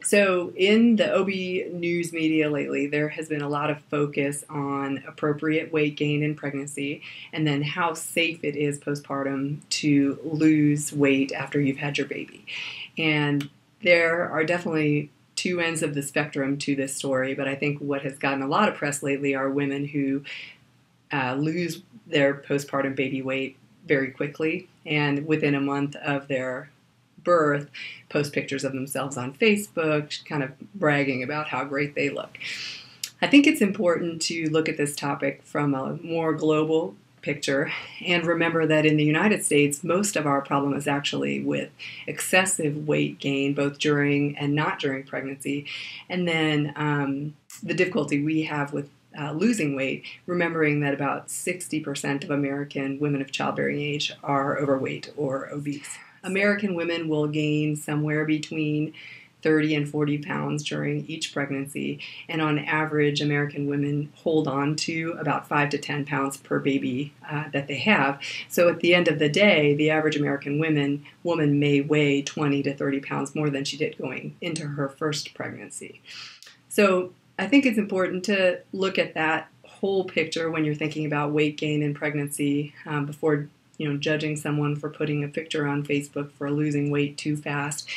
So, in the OB news media lately, there has been a lot of focus on appropriate weight gain in pregnancy and then how safe it is postpartum to lose weight after you've had your baby. And there are definitely two ends of the spectrum to this story, but I think what has gotten a lot of press lately are women who lose their postpartum baby weight very quickly and within a month of their birth post pictures of themselves on Facebook, kind of bragging about how great they look. I think it's important to look at this topic from a more global picture and remember that in the United States, most of our problem is actually with excessive weight gain, both during and not during pregnancy, and then the difficulty we have with losing weight, remembering that about 60% of American women of childbearing age are overweight or obese. American women will gain somewhere between 30 and 40 pounds during each pregnancy, and on average, American women hold on to about 5 to 10 pounds per baby that they have. So at the end of the day, the average American woman may weigh 20 to 30 pounds more than she did going into her first pregnancy. So I think it's important to look at that whole picture when you're thinking about weight gain in pregnancy before judging someone for putting a picture on Facebook for losing weight too fast.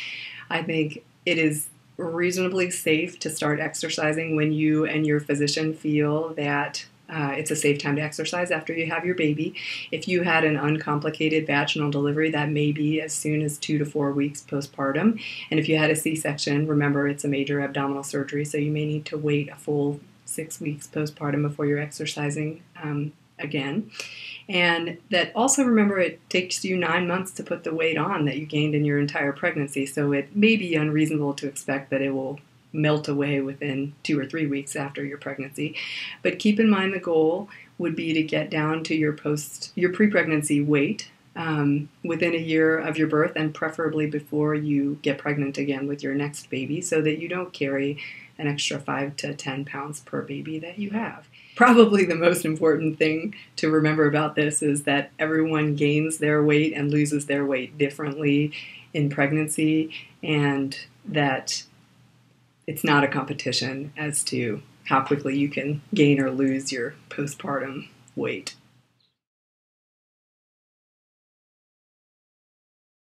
I think it is reasonably safe to start exercising when you and your physician feel that it's a safe time to exercise after you have your baby. If you had an uncomplicated vaginal delivery, that may be as soon as 2 to 4 weeks postpartum. And if you had a C-section, remember it's a major abdominal surgery, so you may need to wait a full 6 weeks postpartum before you're exercising again. And that also remember it takes you 9 months to put the weight on that you gained in your entire pregnancy, so it may be unreasonable to expect that it will melt away within 2 or 3 weeks after your pregnancy. But keep in mind the goal would be to get down to your pre-pregnancy weight within a year of your birth, and preferably before you get pregnant again with your next baby, so that you don't carry an extra 5 to 10 pounds per baby that you have. Probably the most important thing to remember about this is that everyone gains their weight and loses their weight differently in pregnancy, and that it's not a competition as to how quickly you can gain or lose your postpartum weight.